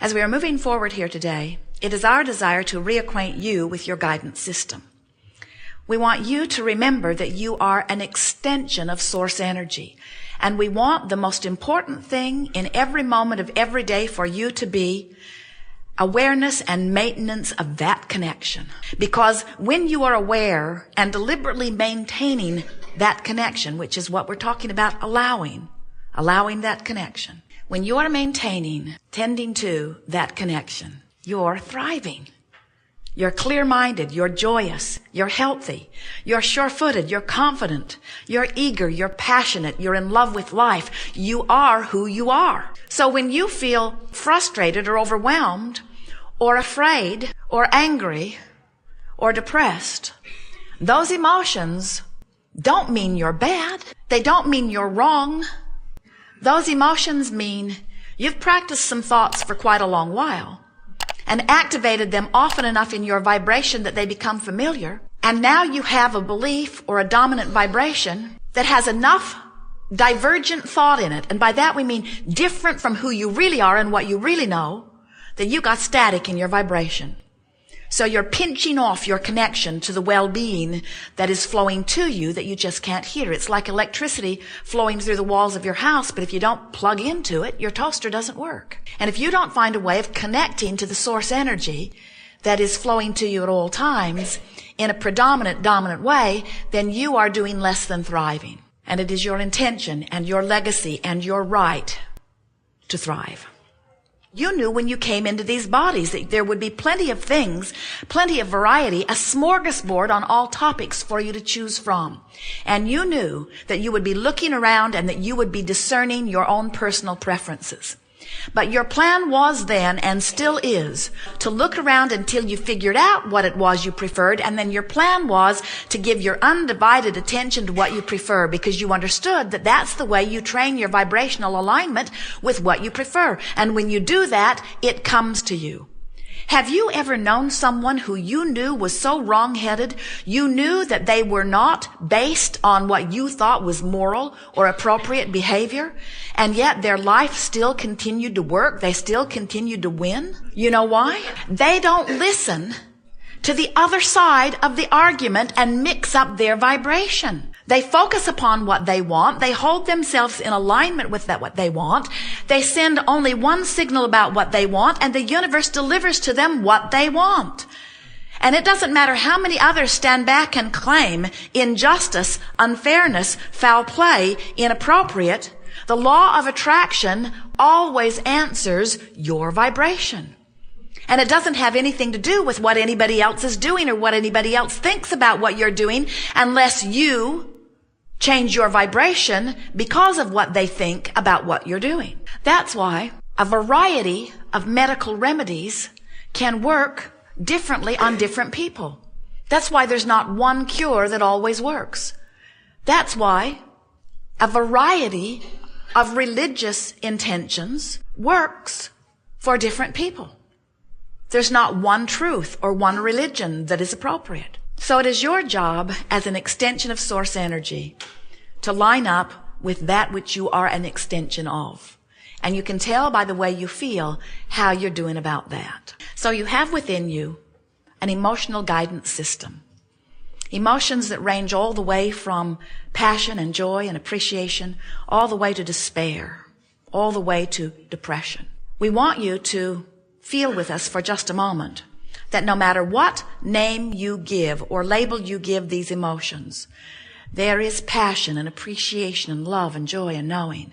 As we are moving forward here today, it is our desire to reacquaint you with your guidance system. We want you to remember that you are an extension of source energy. And we want the most important thing in every moment of every day for you to be awareness and maintenance of that connection. Because when you are aware and deliberately maintaining that connection, which is what we're talking about, allowing that connection. When you are maintaining, tending to that connection, you're thriving. You're clear-minded, you're joyous, you're healthy, you're sure-footed, you're confident, you're eager, you're passionate, you're in love with life. You are who you are. So when you feel frustrated or overwhelmed or afraid or angry or depressed, those emotions don't mean you're bad. They don't mean you're wrong. Those emotions mean you've practiced some thoughts for quite a long while and activated them often enough in your vibration that they become familiar. And now you have a belief or a dominant vibration that has enough divergent thought in it. And by that we mean different from who you really are and what you really know, that you got static in your vibration. So you're pinching off your connection to the well-being that is flowing to you that you just can't hear. It's like electricity flowing through the walls of your house, but if you don't plug into it, your toaster doesn't work. And if you don't find a way of connecting to the source energy that is flowing to you at all times in a predominant, dominant way, then you are doing less than thriving. And it is your intention and your legacy and your right to thrive. You knew when you came into these bodies that there would be plenty of things, plenty of variety, a smorgasbord on all topics for you to choose from. And you knew that you would be looking around and that you would be discerning your own personal preferences. But your plan was then, and still is, to look around until you figured out what it was you preferred, and then your plan was to give your undivided attention to what you prefer, because you understood that that's the way you train your vibrational alignment with what you prefer. And when you do that, it comes to you. Have you ever known someone who you knew was so wrong-headed, you knew that they were not based on what you thought was moral or appropriate behavior, and yet their life still continued to work, they still continued to win? You know why? They don't listen to the other side of the argument and mix up their vibration. They focus upon what they want. They hold themselves in alignment with that what they want. They send only one signal about what they want, and the universe delivers to them what they want. And it doesn't matter how many others stand back and claim injustice, unfairness, foul play, inappropriate. The law of attraction always answers your vibration. And it doesn't have anything to do with what anybody else is doing or what anybody else thinks about what you're doing, unless you change your vibration because of what they think about what you're doing. That's why a variety of medical remedies can work differently on different people. That's why there's not one cure that always works. That's why a variety of religious intentions works for different people. There's not one truth or one religion that is appropriate. So it is your job as an extension of source energy to line up with that which you are an extension of. And you can tell by the way you feel how you're doing about that. So you have within you an emotional guidance system. Emotions that range all the way from passion and joy and appreciation, all the way to despair, all the way to depression. We want you to feel with us for just a moment that no matter what name you give or label you give these emotions, there is passion and appreciation and love and joy and knowing.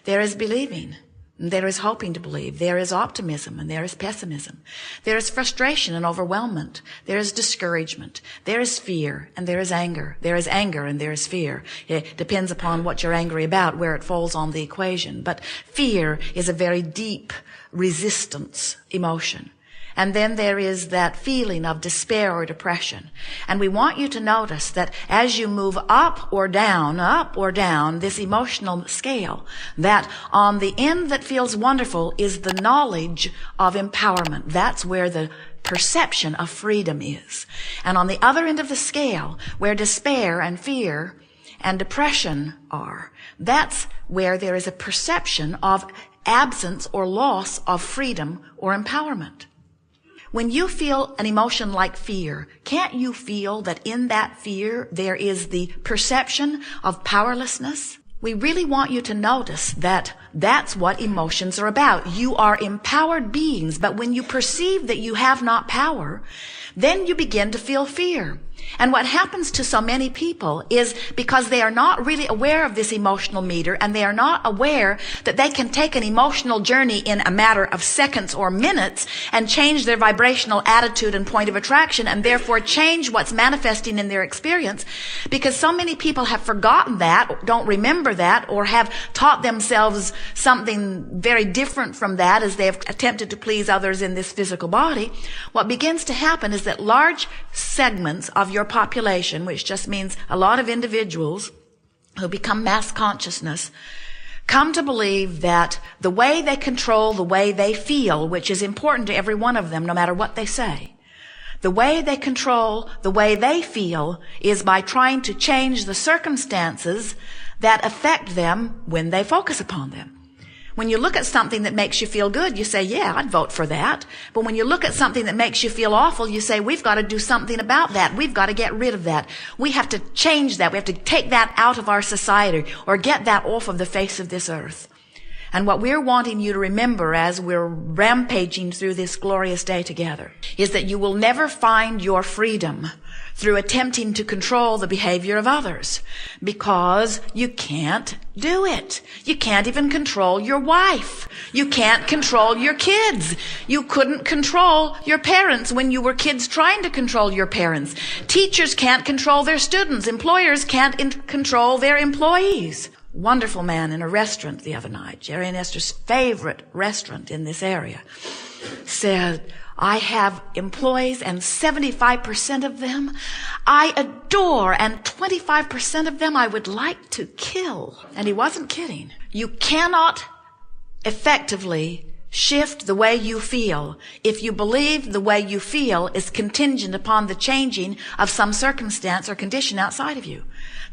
There is believing. And there is hoping to believe. There is optimism and there is pessimism. There is frustration and overwhelmment. There is discouragement. There is fear and there is anger. There is anger and there is fear. It depends upon what you're angry about, where it falls on the equation. But fear is a very deep resistance emotion. And then there is that feeling of despair or depression. And we want you to notice that as you move up or down this emotional scale, that on the end that feels wonderful is the knowledge of empowerment. That's where the perception of freedom is. And on the other end of the scale, where despair and fear and depression are, that's where there is a perception of absence or loss of freedom or empowerment. When you feel an emotion like fear, can't you feel that in that fear there is the perception of powerlessness? We really want you to notice that that's what emotions are about. You are empowered beings, but when you perceive that you have not power, then you begin to feel fear. And what happens to so many people is because they are not really aware of this emotional meter, and they are not aware that they can take an emotional journey in a matter of seconds or minutes and change their vibrational attitude and point of attraction, and therefore change what's manifesting in their experience. Because so many people have forgotten that, don't remember that, or have taught themselves something very different from that as they have attempted to please others in this physical body. What begins to happen is that large segments of your population, which just means a lot of individuals who become mass consciousness, come to believe that the way they control the way they feel, which is important to every one of them, no matter what they say, the way they control the way they feel is by trying to change the circumstances that affect them when they focus upon them. When you look at something that makes you feel good, you say, yeah, I'd vote for that. But when you look at something that makes you feel awful, you say, we've got to do something about that. We've got to get rid of that. We have to change that. We have to take that out of our society or get that off of the face of this earth. And what we're wanting you to remember as we're rampaging through this glorious day together is that you will never find your freedom through attempting to control the behavior of others, because you can't do it. You can't even control your wife. You can't control your kids. You couldn't control your parents when you were kids trying to control your parents. Teachers can't control their students. Employers can't control their employees. Wonderful man in a restaurant the other night, Jerry and Esther's favorite restaurant in this area, said, I have employees and 75% of them I adore, and 25% of them I would like to kill. And he wasn't kidding. You cannot effectively shift the way you feel if you believe the way you feel is contingent upon the changing of some circumstance or condition outside of you.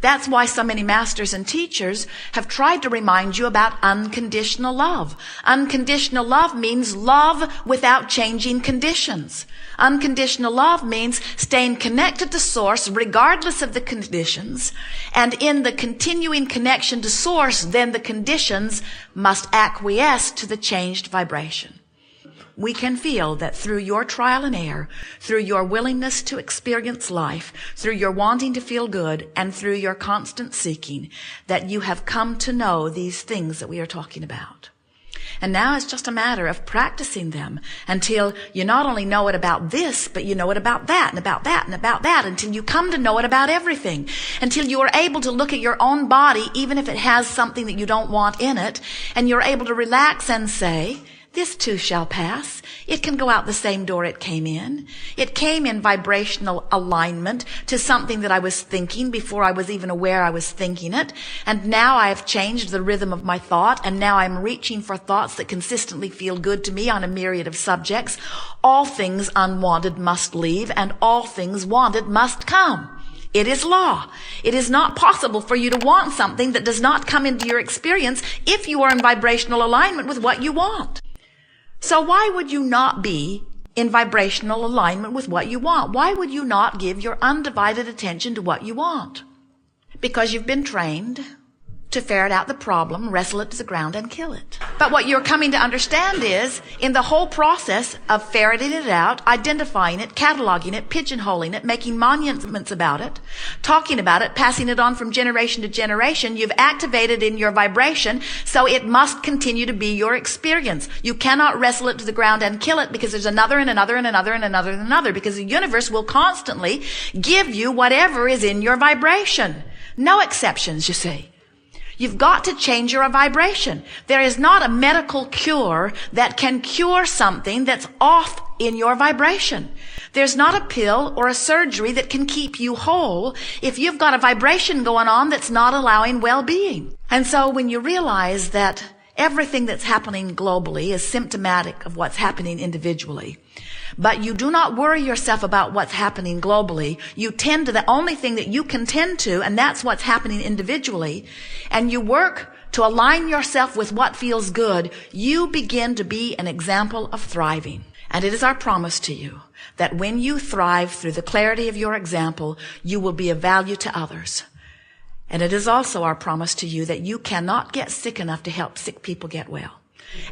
That's why so many masters and teachers have tried to remind you about unconditional love. Unconditional love means love without changing conditions. Unconditional love means staying connected to Source regardless of the conditions. And in the continuing connection to Source, then the conditions must acquiesce to the changed vibration. We can feel that through your trial and error, through your willingness to experience life, through your wanting to feel good, and through your constant seeking, that you have come to know these things that we are talking about. And now it's just a matter of practicing them until you not only know it about this, but you know it about that, and about that, and about that, until you come to know it about everything, until you are able to look at your own body, even if it has something that you don't want in it, and you're able to relax and say, this too shall pass. It can go out the same door it came in. It came in vibrational alignment to something that I was thinking before I was even aware I was thinking it. And now I have changed the rhythm of my thought, and now I'm reaching for thoughts that consistently feel good to me on a myriad of subjects. All things unwanted must leave, and all things wanted must come. It is law. It is not possible for you to want something that does not come into your experience if you are in vibrational alignment with what you want. So why would you not be in vibrational alignment with what you want? Why would you not give your undivided attention to what you want? Because you've been trained to ferret out the problem, wrestle it to the ground, and kill it. But what you're coming to understand is, in the whole process of ferreting it out, identifying it, cataloging it, pigeonholing it, making monuments about it, talking about it, passing it on from generation to generation, you've activated in your vibration, so it must continue to be your experience. You cannot wrestle it to the ground and kill it, because there's another and another and another and another and another, because the universe will constantly give you whatever is in your vibration. No exceptions, you see. You've got to change your vibration. There is not a medical cure that can cure something that's off in your vibration. There's not a pill or a surgery that can keep you whole if you've got a vibration going on that's not allowing well-being. And so when you realize that everything that's happening globally is symptomatic of what's happening individually, but you do not worry yourself about what's happening globally. You tend to the only thing that you can tend to, and that's what's happening individually. And you work to align yourself with what feels good, you begin to be an example of thriving. And it is our promise to you that when you thrive through the clarity of your example, you will be of value to others. And it is also our promise to you that you cannot get sick enough to help sick people get well.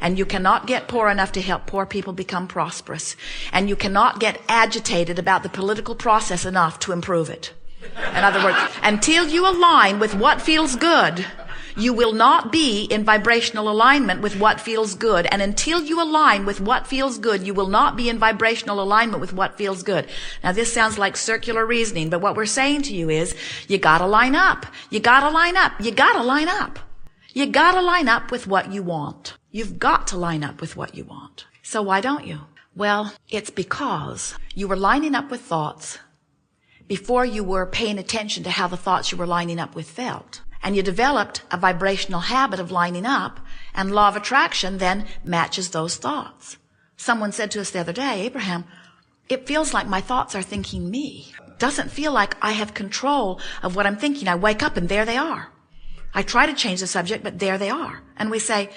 And you cannot get poor enough to help poor people become prosperous. And you cannot get agitated about the political process enough to improve it. In other words, until you align with what feels good, you will not be in vibrational alignment with what feels good. And until you align with what feels good, you will not be in vibrational alignment with what feels good. Now, this sounds like circular reasoning, but what we're saying to you is, you gotta line up. You gotta line up. You gotta line up. You gotta line up with what you want. You've got to line up with what you want. So why don't you? Well, it's because you were lining up with thoughts before you were paying attention to how the thoughts you were lining up with felt. And you developed a vibrational habit of lining up, and law of attraction then matches those thoughts. Someone said to us the other day, Abraham, it feels like my thoughts are thinking me. Doesn't feel like I have control of what I'm thinking. I wake up and there they are. I try to change the subject, but there they are. And we say,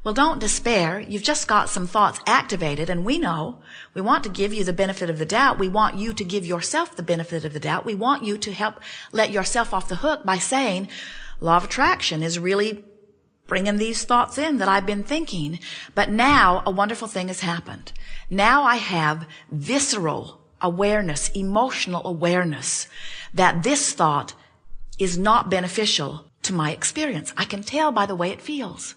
well, don't despair. You've just got some thoughts activated, and we know we want to give you the benefit of the doubt. We want you to give yourself the benefit of the doubt. We want you to help let yourself off the hook by saying, law of attraction is really bringing these thoughts in that I've been thinking. But now a wonderful thing has happened. Now I have visceral awareness, emotional awareness that this thought is not beneficial to my experience. I can tell by the way it feels.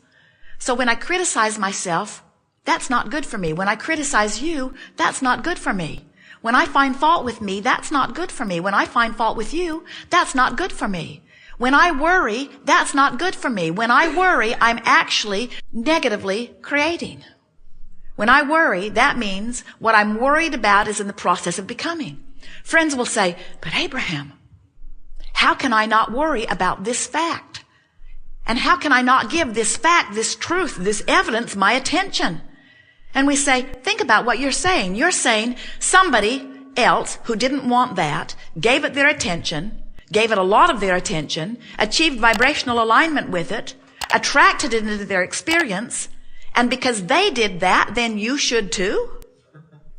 So when I criticize myself, that's not good for me. When I criticize you, that's not good for me. When I find fault with me, that's not good for me. When I find fault with you, that's not good for me. When I worry, that's not good for me. When I worry, I'm actually negatively creating. When I worry, that means what I'm worried about is in the process of becoming. Friends will say, but Abraham, how can I not worry about this fact? And how can I not give this fact, this truth, this evidence my attention? And we say, think about what you're saying. You're saying somebody else who didn't want that, gave it their attention, gave it a lot of their attention, achieved vibrational alignment with it, attracted it into their experience, and because they did that, then you should too?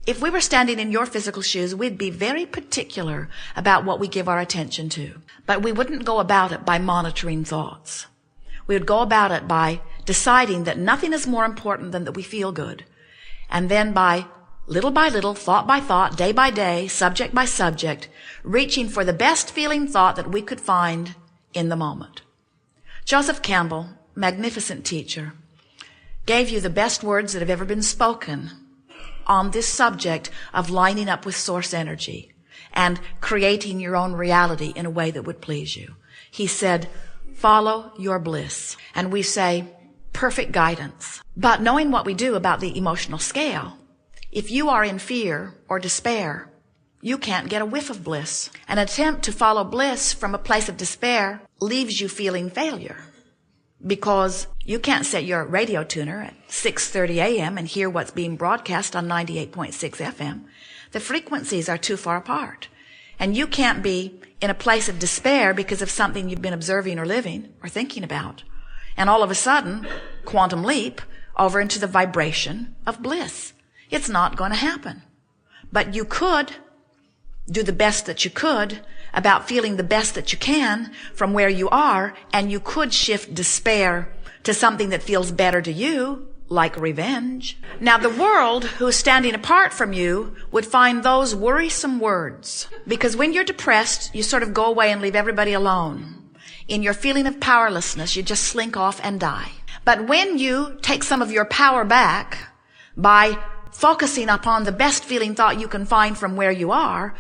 If we were standing in your physical shoes, we'd be very particular about what we give our attention to. But we wouldn't go about it by monitoring thoughts. We would go about it by deciding that nothing is more important than that we feel good. And then by little, thought by thought, day by day, subject by subject, reaching for the best feeling thought that we could find in the moment. Joseph Campbell, magnificent teacher, gave you the best words that have ever been spoken on this subject of lining up with source energy and creating your own reality in a way that would please you. He said, follow your bliss. And we say, perfect guidance. But knowing what we do about the emotional scale, if you are in fear or despair, you can't get a whiff of bliss. An attempt to follow bliss from a place of despair leaves you feeling failure, because you can't set your radio tuner at 6:30 a.m. and hear what's being broadcast on 98.6 FM. The frequencies are too far apart. And you can't be in a place of despair because of something you've been observing or living or thinking about. And all of a sudden, quantum leap over into the vibration of bliss. It's not going to happen. But you could do the best that you could about feeling the best that you can from where you are, and you could shift despair to something that feels better to you, like revenge. Now, the world who is standing apart from you would find those worrisome words, because when you're depressed, you sort of go away and leave everybody alone. In your feeling of powerlessness, you just slink off and die. But when you take some of your power back by focusing upon the best feeling thought you can find from where you are,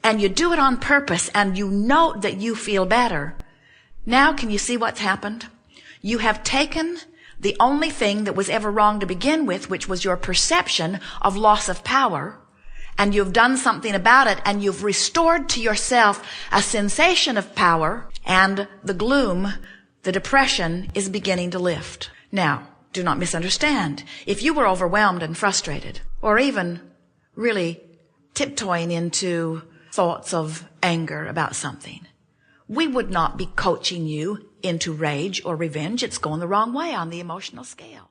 and you do it on purpose, and you note that you feel better, now can you see what's happened? You have taken the only thing that was ever wrong to begin with, which was your perception of loss of power, and you've done something about it, and you've restored to yourself a sensation of power, and the gloom, the depression, is beginning to lift. Now, do not misunderstand. If you were overwhelmed and frustrated, or even really tiptoeing into thoughts of anger about something, We would not be coaching you into rage or revenge. It's going the wrong way on the emotional scale.